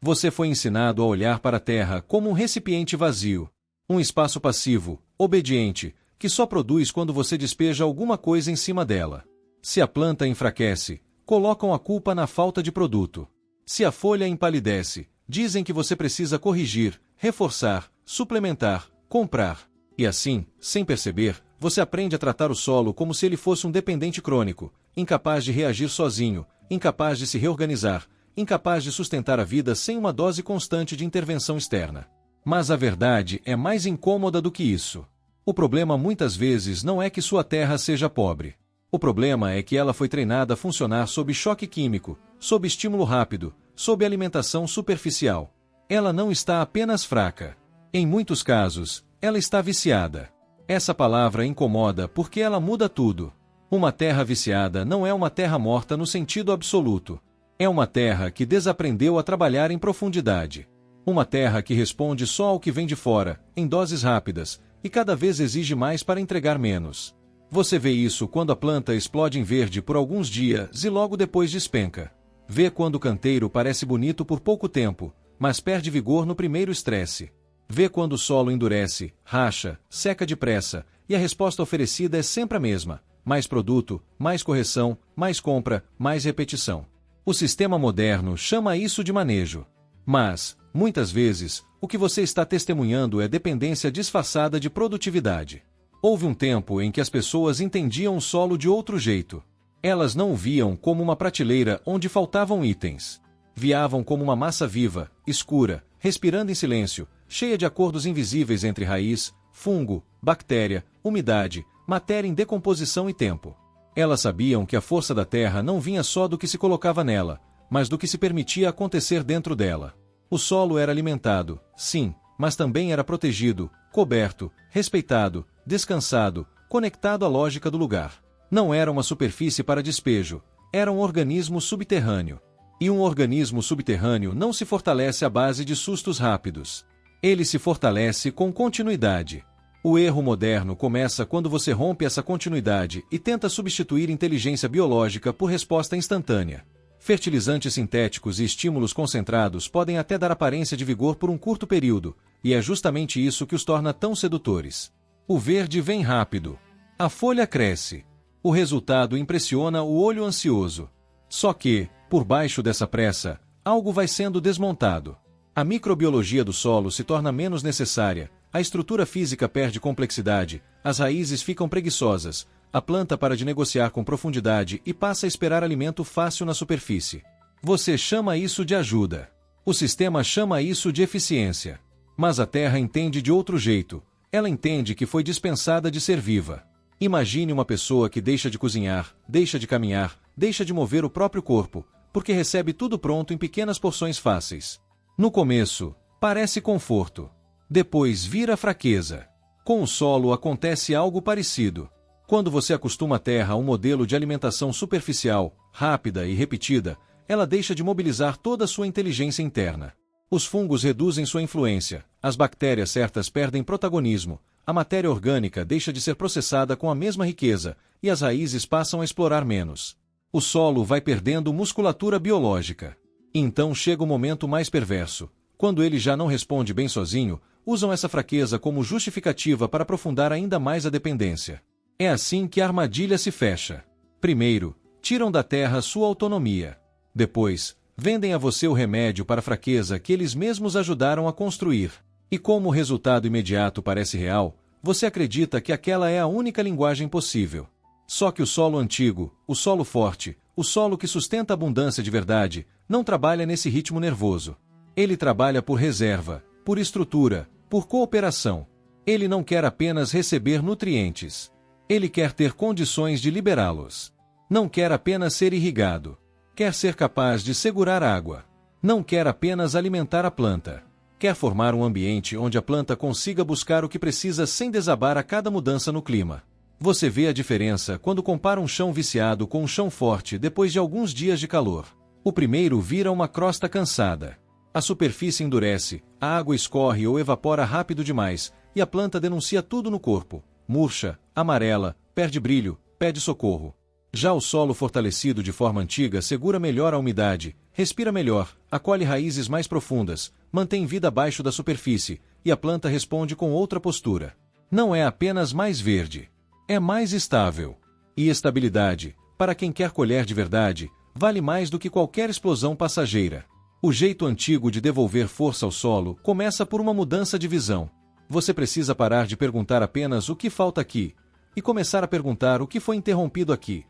Você foi ensinado a olhar para a terra como um recipiente vazio, um espaço passivo, obediente, que só produz quando você despeja alguma coisa em cima dela. Se a planta enfraquece, colocam a culpa na falta de produto. Se a folha empalidece, dizem que você precisa corrigir, reforçar, suplementar, comprar. E assim, sem perceber, você aprende a tratar o solo como se ele fosse um dependente crônico, incapaz de reagir sozinho, incapaz de se reorganizar, incapaz de sustentar a vida sem uma dose constante de intervenção externa. Mas a verdade é mais incômoda do que isso. O problema muitas vezes não é que sua terra seja pobre. O problema é que ela foi treinada a funcionar sob choque químico, sob estímulo rápido, sob alimentação superficial. Ela não está apenas fraca. Em muitos casos, ela está viciada. Essa palavra incomoda porque ela muda tudo. Uma terra viciada não é uma terra morta no sentido absoluto. É uma terra que desaprendeu a trabalhar em profundidade. Uma terra que responde só ao que vem de fora, em doses rápidas, e cada vez exige mais para entregar menos. Você vê isso quando a planta explode em verde por alguns dias e logo depois despenca. Vê quando o canteiro parece bonito por pouco tempo, mas perde vigor no primeiro estresse. Vê quando o solo endurece, racha, seca depressa, e a resposta oferecida é sempre a mesma: mais produto, mais correção, mais compra, mais repetição. O sistema moderno chama isso de manejo. Mas, muitas vezes, o que você está testemunhando é dependência disfarçada de produtividade. Houve um tempo em que as pessoas entendiam o solo de outro jeito. Elas não o viam como uma prateleira onde faltavam itens. Viavam como uma massa viva, escura, respirando em silêncio, cheia de acordos invisíveis entre raiz, fungo, bactéria, umidade, matéria em decomposição e tempo. Elas sabiam que a força da terra não vinha só do que se colocava nela, mas do que se permitia acontecer dentro dela. O solo era alimentado, sim, mas também era protegido, coberto, respeitado, descansado, conectado à lógica do lugar. Não era uma superfície para despejo, era um organismo subterrâneo. E um organismo subterrâneo não se fortalece à base de sustos rápidos. Ele se fortalece com continuidade. O erro moderno começa quando você rompe essa continuidade e tenta substituir inteligência biológica por resposta instantânea. Fertilizantes sintéticos e estímulos concentrados podem até dar aparência de vigor por um curto período, e é justamente isso que os torna tão sedutores. O verde vem rápido. A folha cresce. O resultado impressiona o olho ansioso. Só que, por baixo dessa pressa, algo vai sendo desmontado. A microbiologia do solo se torna menos necessária, a estrutura física perde complexidade, as raízes ficam preguiçosas, a planta para de negociar com profundidade e passa a esperar alimento fácil na superfície. Você chama isso de ajuda. O sistema chama isso de eficiência. Mas a Terra entende de outro jeito. Ela entende que foi dispensada de ser viva. Imagine uma pessoa que deixa de cozinhar, deixa de caminhar, deixa de mover o próprio corpo, porque recebe tudo pronto em pequenas porções fáceis. No começo, parece conforto. Depois vira fraqueza. Com o solo acontece algo parecido. Quando você acostuma a terra a um modelo de alimentação superficial, rápida e repetida, ela deixa de mobilizar toda a sua inteligência interna. Os fungos reduzem sua influência, as bactérias certas perdem protagonismo, a matéria orgânica deixa de ser processada com a mesma riqueza, e as raízes passam a explorar menos. O solo vai perdendo musculatura biológica. Então chega o momento mais perverso. Quando ele já não responde bem sozinho, usam essa fraqueza como justificativa para aprofundar ainda mais a dependência. É assim que a armadilha se fecha. Primeiro, tiram da terra sua autonomia. Depois, vendem a você o remédio para a fraqueza que eles mesmos ajudaram a construir. E como o resultado imediato parece real, você acredita que aquela é a única linguagem possível. Só que o solo antigo, o solo forte, o solo que sustenta a abundância de verdade, não trabalha nesse ritmo nervoso. Ele trabalha por reserva, por estrutura, por cooperação. Ele não quer apenas receber nutrientes. Ele quer ter condições de liberá-los. Não quer apenas ser irrigado. Quer ser capaz de segurar água. Não quer apenas alimentar a planta. Quer formar um ambiente onde a planta consiga buscar o que precisa sem desabar a cada mudança no clima. Você vê a diferença quando compara um chão viciado com um chão forte depois de alguns dias de calor. O primeiro vira uma crosta cansada. A superfície endurece, a água escorre ou evapora rápido demais, e a planta denuncia tudo no corpo. Murcha, amarela, perde brilho, pede socorro. Já o solo fortalecido de forma antiga segura melhor a umidade, respira melhor, acolhe raízes mais profundas, mantém vida abaixo da superfície, e a planta responde com outra postura. Não é apenas mais verde. É mais estável. E estabilidade, para quem quer colher de verdade, vale mais do que qualquer explosão passageira. O jeito antigo de devolver força ao solo começa por uma mudança de visão. Você precisa parar de perguntar apenas o que falta aqui, e começar a perguntar o que foi interrompido aqui.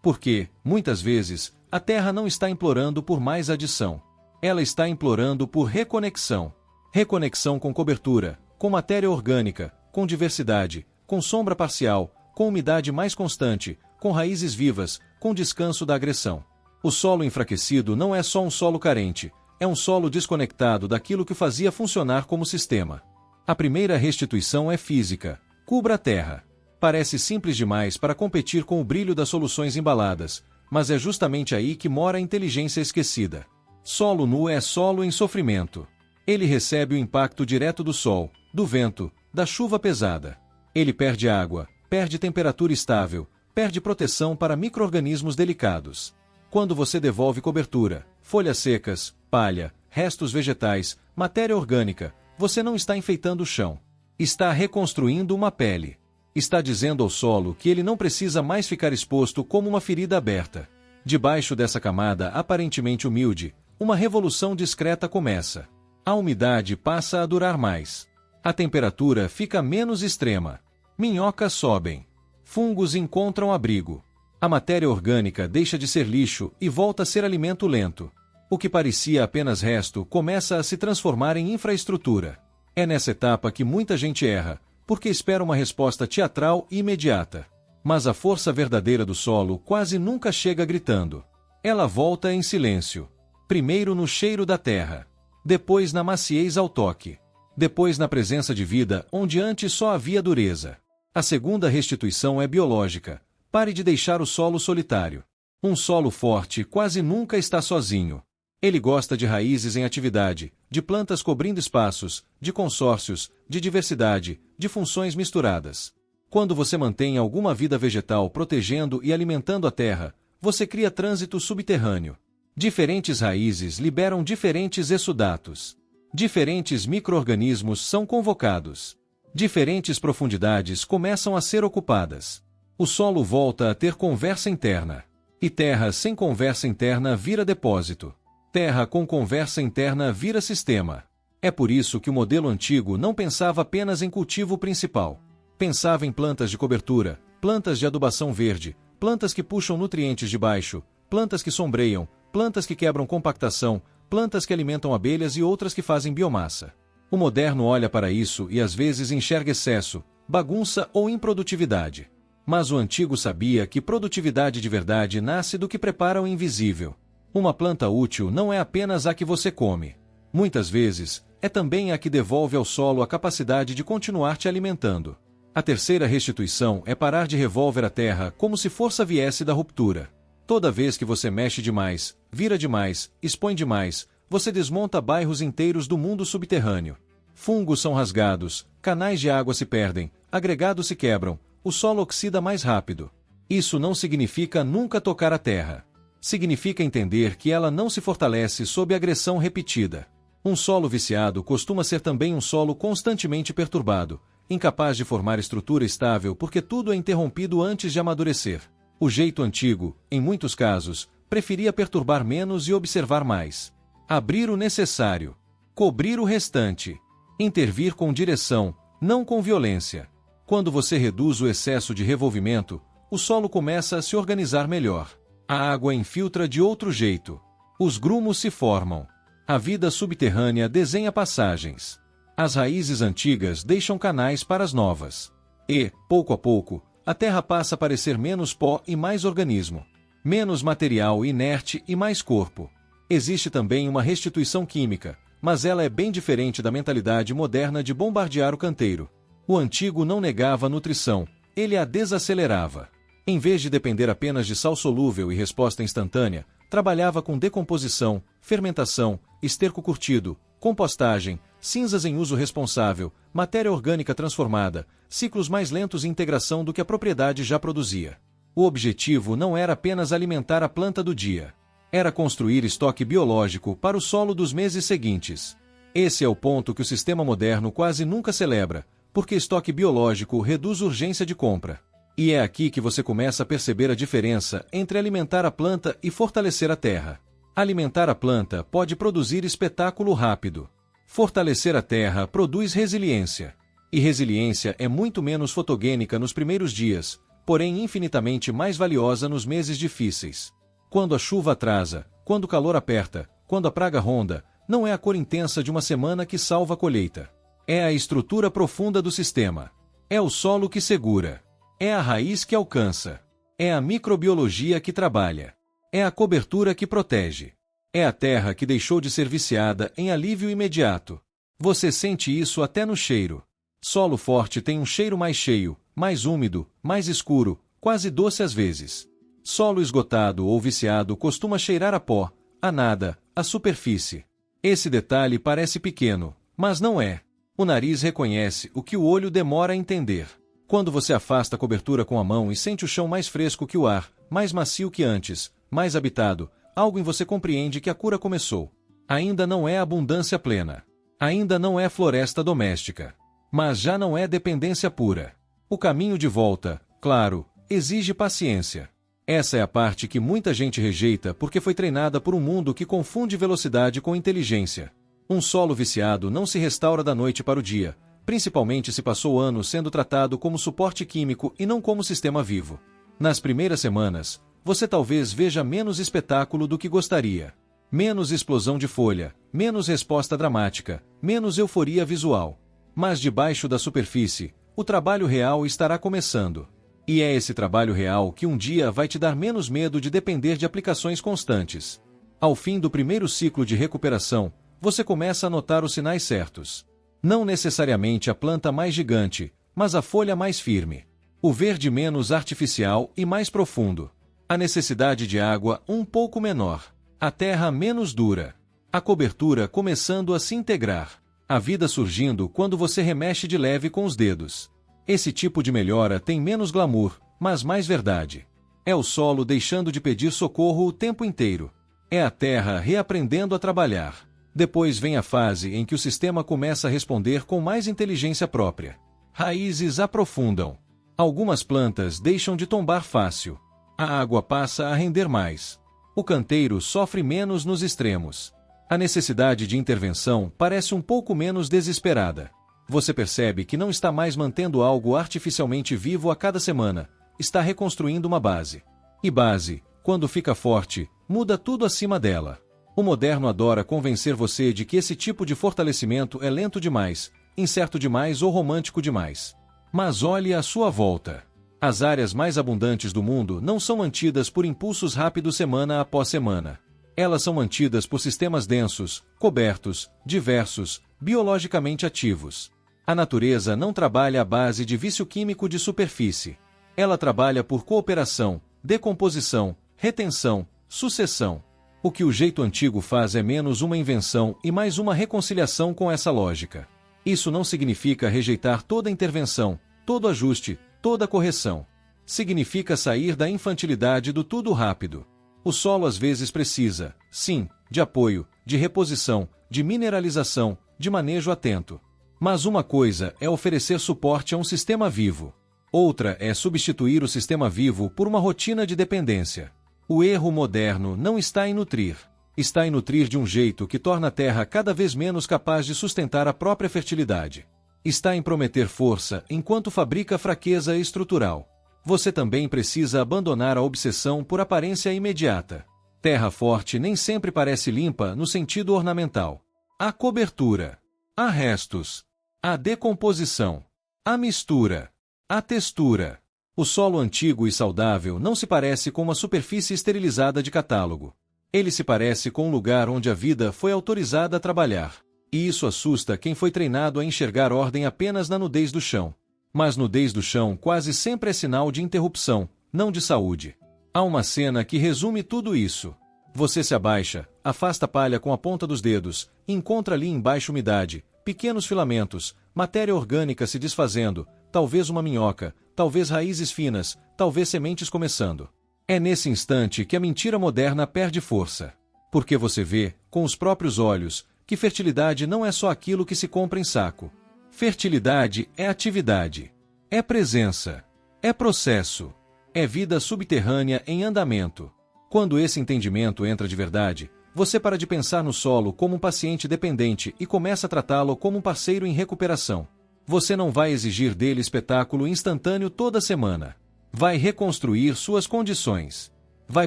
Porque, muitas vezes, a Terra não está implorando por mais adição. Ela está implorando por reconexão. Reconexão com cobertura, com matéria orgânica, com diversidade, com sombra parcial, com umidade mais constante, com raízes vivas, com descanso da agressão. O solo enfraquecido não é só um solo carente, é um solo desconectado daquilo que o fazia funcionar como sistema. A primeira restituição é física. Cubra a terra. Parece simples demais para competir com o brilho das soluções embaladas, mas é justamente aí que mora a inteligência esquecida. Solo nu é solo em sofrimento. Ele recebe o impacto direto do sol, do vento, da chuva pesada. Ele perde água, perde temperatura estável, perde proteção para micro-organismos delicados. Quando você devolve cobertura, folhas secas, palha, restos vegetais, matéria orgânica, você não está enfeitando o chão. Está reconstruindo uma pele. Está dizendo ao solo que ele não precisa mais ficar exposto como uma ferida aberta. Debaixo dessa camada aparentemente humilde, uma revolução discreta começa. A umidade passa a durar mais. A temperatura fica menos extrema. Minhocas sobem. Fungos encontram abrigo. A matéria orgânica deixa de ser lixo e volta a ser alimento lento. O que parecia apenas resto começa a se transformar em infraestrutura. É nessa etapa que muita gente erra, porque espera uma resposta teatral e imediata. Mas a força verdadeira do solo quase nunca chega gritando. Ela volta em silêncio. Primeiro no cheiro da terra. Depois na maciez ao toque. Depois na presença de vida onde antes só havia dureza. A segunda restituição é biológica. Pare de deixar o solo solitário. Um solo forte quase nunca está sozinho. Ele gosta de raízes em atividade, de plantas cobrindo espaços, de consórcios, de diversidade, de funções misturadas. Quando você mantém alguma vida vegetal protegendo e alimentando a terra, você cria trânsito subterrâneo. Diferentes raízes liberam diferentes exudatos. Diferentes micro-organismos são convocados. Diferentes profundidades começam a ser ocupadas. O solo volta a ter conversa interna. E terra sem conversa interna vira depósito. Terra com conversa interna vira sistema. É por isso que o modelo antigo não pensava apenas em cultivo principal. Pensava em plantas de cobertura, plantas de adubação verde, plantas que puxam nutrientes de baixo, plantas que sombreiam, plantas que quebram compactação, plantas que alimentam abelhas e outras que fazem biomassa. O moderno olha para isso e às vezes enxerga excesso, bagunça ou improdutividade. Mas o antigo sabia que produtividade de verdade nasce do que prepara o invisível. Uma planta útil não é apenas a que você come. Muitas vezes, é também a que devolve ao solo a capacidade de continuar te alimentando. A terceira restituição é parar de revolver a terra como se força viesse da ruptura. Toda vez que você mexe demais, vira demais, expõe demais, você desmonta bairros inteiros do mundo subterrâneo. Fungos são rasgados, canais de água se perdem, agregados se quebram, o solo oxida mais rápido. Isso não significa nunca tocar a terra. Significa entender que ela não se fortalece sob agressão repetida. Um solo viciado costuma ser também um solo constantemente perturbado, incapaz de formar estrutura estável porque tudo é interrompido antes de amadurecer. O jeito antigo, em muitos casos, preferia perturbar menos e observar mais. Abrir o necessário. Cobrir o restante. Intervir com direção, não com violência. Quando você reduz o excesso de revolvimento, o solo começa a se organizar melhor. A água infiltra de outro jeito. Os grumos se formam. A vida subterrânea desenha passagens. As raízes antigas deixam canais para as novas. E, pouco a pouco, a terra passa a parecer menos pó e mais organismo. Menos material inerte e mais corpo. Existe também uma restituição química, mas ela é bem diferente da mentalidade moderna de bombardear o canteiro. O antigo não negava a nutrição, ele a desacelerava. Em vez de depender apenas de sal solúvel e resposta instantânea, trabalhava com decomposição, fermentação, esterco curtido, compostagem, cinzas em uso responsável, matéria orgânica transformada, ciclos mais lentos e integração do que a propriedade já produzia. O objetivo não era apenas alimentar a planta do dia. Era construir estoque biológico para o solo dos meses seguintes. Esse é o ponto que o sistema moderno quase nunca celebra, porque estoque biológico reduz urgência de compra. E é aqui que você começa a perceber a diferença entre alimentar a planta e fortalecer a terra. Alimentar a planta pode produzir espetáculo rápido. Fortalecer a terra produz resiliência. E resiliência é muito menos fotogênica nos primeiros dias, porém infinitamente mais valiosa nos meses difíceis. Quando a chuva atrasa, quando o calor aperta, quando a praga ronda, não é a cor intensa de uma semana que salva a colheita. É a estrutura profunda do sistema. É o solo que segura. É a raiz que alcança. É a microbiologia que trabalha. É a cobertura que protege. É a terra que deixou de ser viciada em alívio imediato. Você sente isso até no cheiro. Solo forte tem um cheiro mais cheio, mais úmido, mais escuro, quase doce às vezes. Solo esgotado ou viciado costuma cheirar a pó, a nada, a superfície. Esse detalhe parece pequeno, mas não é. O nariz reconhece o que o olho demora a entender. Quando você afasta a cobertura com a mão e sente o chão mais fresco que o ar, mais macio que antes, mais habitado, algo em você compreende que a cura começou. Ainda não é abundância plena. Ainda não é floresta doméstica. Mas já não é dependência pura. O caminho de volta, claro, exige paciência. Essa é a parte que muita gente rejeita porque foi treinada por um mundo que confunde velocidade com inteligência. Um solo viciado não se restaura da noite para o dia, principalmente se passou anos sendo tratado como suporte químico e não como sistema vivo. Nas primeiras semanas, você talvez veja menos espetáculo do que gostaria. Menos explosão de folha, menos resposta dramática, menos euforia visual. Mas debaixo da superfície, o trabalho real estará começando. E é esse trabalho real que um dia vai te dar menos medo de depender de aplicações constantes. Ao fim do primeiro ciclo de recuperação, você começa a notar os sinais certos. Não necessariamente a planta mais gigante, mas a folha mais firme. O verde menos artificial e mais profundo. A necessidade de água um pouco menor. A terra menos dura. A cobertura começando a se integrar. A vida surgindo quando você remexe de leve com os dedos. Esse tipo de melhora tem menos glamour, mas mais verdade. É o solo deixando de pedir socorro o tempo inteiro. É a terra reaprendendo a trabalhar. Depois vem a fase em que o sistema começa a responder com mais inteligência própria. Raízes aprofundam. Algumas plantas deixam de tombar fácil. A água passa a render mais. O canteiro sofre menos nos extremos. A necessidade de intervenção parece um pouco menos desesperada. Você percebe que não está mais mantendo algo artificialmente vivo a cada semana, está reconstruindo uma base. E base, quando fica forte, muda tudo acima dela. O moderno adora convencer você de que esse tipo de fortalecimento é lento demais, incerto demais ou romântico demais. Mas olhe à sua volta. As áreas mais abundantes do mundo não são mantidas por impulsos rápidos semana após semana. Elas são mantidas por sistemas densos, cobertos, diversos, biologicamente ativos. A natureza não trabalha à base de vício químico de superfície. Ela trabalha por cooperação, decomposição, retenção, sucessão. O que o jeito antigo faz é menos uma invenção e mais uma reconciliação com essa lógica. Isso não significa rejeitar toda intervenção, todo ajuste, toda correção. Significa sair da infantilidade do tudo rápido. O solo às vezes precisa, sim, de apoio, de reposição, de mineralização, de manejo atento. Mas uma coisa é oferecer suporte a um sistema vivo. Outra é substituir o sistema vivo por uma rotina de dependência. O erro moderno não está em nutrir. Está em nutrir de um jeito que torna a terra cada vez menos capaz de sustentar a própria fertilidade. Está em prometer força enquanto fabrica fraqueza estrutural. Você também precisa abandonar a obsessão por aparência imediata. Terra forte nem sempre parece limpa no sentido ornamental. Há cobertura. Há restos. Há decomposição. Há mistura. Há textura. O solo antigo e saudável não se parece com uma superfície esterilizada de catálogo. Ele se parece com um lugar onde a vida foi autorizada a trabalhar. E isso assusta quem foi treinado a enxergar ordem apenas na nudez do chão. Mas nudez do chão quase sempre é sinal de interrupção, não de saúde. Há uma cena que resume tudo isso. Você se abaixa, afasta a palha com a ponta dos dedos, e encontra ali embaixo umidade, pequenos filamentos, matéria orgânica se desfazendo, talvez uma minhoca, talvez raízes finas, talvez sementes começando. É nesse instante que a mentira moderna perde força. Porque você vê, com os próprios olhos, que fertilidade não é só aquilo que se compra em saco. Fertilidade é atividade. É presença. É processo. É vida subterrânea em andamento. Quando esse entendimento entra de verdade, você para de pensar no solo como um paciente dependente e começa a tratá-lo como um parceiro em recuperação. Você não vai exigir dele espetáculo instantâneo toda semana. Vai reconstruir suas condições. Vai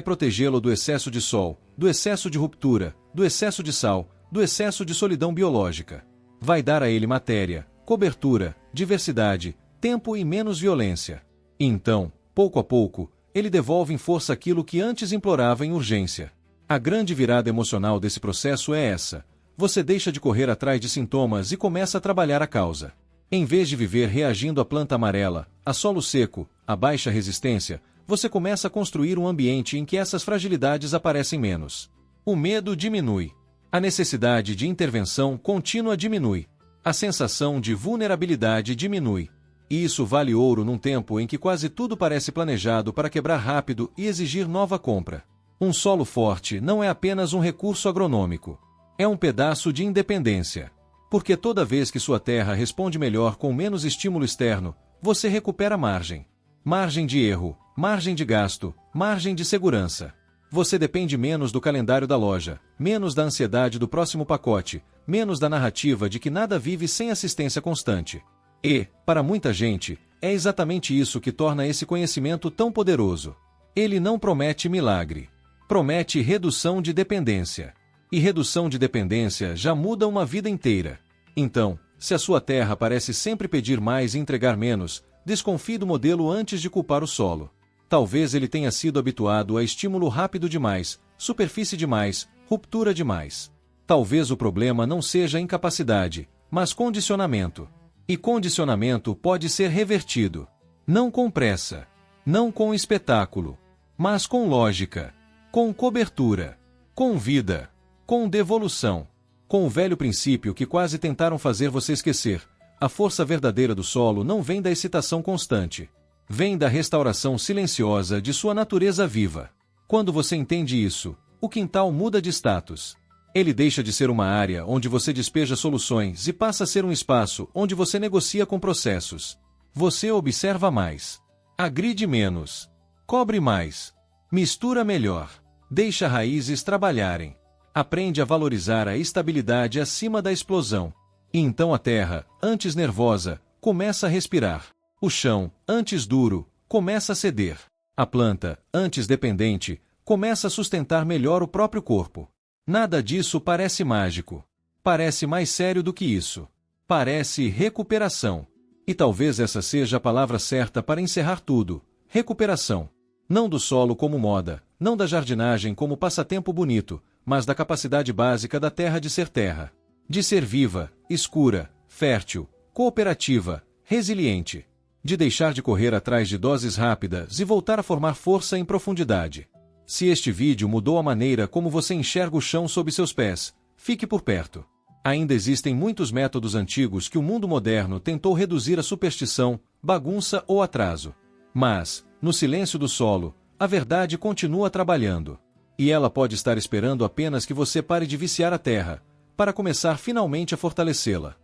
protegê-lo do excesso de sol, do excesso de ruptura, do excesso de sal, do excesso de solidão biológica. Vai dar a ele matéria, cobertura, diversidade, tempo e menos violência. E então, pouco a pouco, ele devolve em força aquilo que antes implorava em urgência. A grande virada emocional desse processo é essa. Você deixa de correr atrás de sintomas e começa a trabalhar a causa. Em vez de viver reagindo à planta amarela, a solo seco, a baixa resistência, você começa a construir um ambiente em que essas fragilidades aparecem menos. O medo diminui. A necessidade de intervenção contínua diminui. A sensação de vulnerabilidade diminui. E isso vale ouro num tempo em que quase tudo parece planejado para quebrar rápido e exigir nova compra. Um solo forte não é apenas um recurso agronômico. É um pedaço de independência. Porque toda vez que sua terra responde melhor com menos estímulo externo, você recupera margem. Margem de erro, margem de gasto, margem de segurança. Você depende menos do calendário da loja, menos da ansiedade do próximo pacote, menos da narrativa de que nada vive sem assistência constante. E, para muita gente, é exatamente isso que torna esse conhecimento tão poderoso. Ele não promete milagre. Promete redução de dependência. E redução de dependência já muda uma vida inteira. Então, se a sua terra parece sempre pedir mais e entregar menos, desconfie do modelo antes de culpar o solo. Talvez ele tenha sido habituado a estímulo rápido demais, superfície demais, ruptura demais. Talvez o problema não seja incapacidade, mas condicionamento. E condicionamento pode ser revertido. Não com pressa, não com espetáculo, mas com lógica, com cobertura, com vida, com devolução, com o velho princípio que quase tentaram fazer você esquecer. A força verdadeira do solo não vem da excitação constante. Vem da restauração silenciosa de sua natureza viva. Quando você entende isso, o quintal muda de status. Ele deixa de ser uma área onde você despeja soluções e passa a ser um espaço onde você negocia com processos. Você observa mais. Agride menos. Cobre mais. Mistura melhor. Deixa raízes trabalharem. Aprende a valorizar a estabilidade acima da explosão. E então a terra, antes nervosa, começa a respirar. O chão, antes duro, começa a ceder. A planta, antes dependente, começa a sustentar melhor o próprio corpo. Nada disso parece mágico. Parece mais sério do que isso. Parece recuperação. E talvez essa seja a palavra certa para encerrar tudo. Recuperação. Não do solo como moda, não da jardinagem como passatempo bonito, mas da capacidade básica da terra de ser terra. De ser viva, escura, fértil, cooperativa, resiliente. De deixar de correr atrás de doses rápidas e voltar a formar força em profundidade. Se este vídeo mudou a maneira como você enxerga o chão sob seus pés, fique por perto. Ainda existem muitos métodos antigos que o mundo moderno tentou reduzir a superstição, bagunça ou atraso. Mas, no silêncio do solo, a verdade continua trabalhando. E ela pode estar esperando apenas que você pare de viciar a terra, para começar finalmente a fortalecê-la.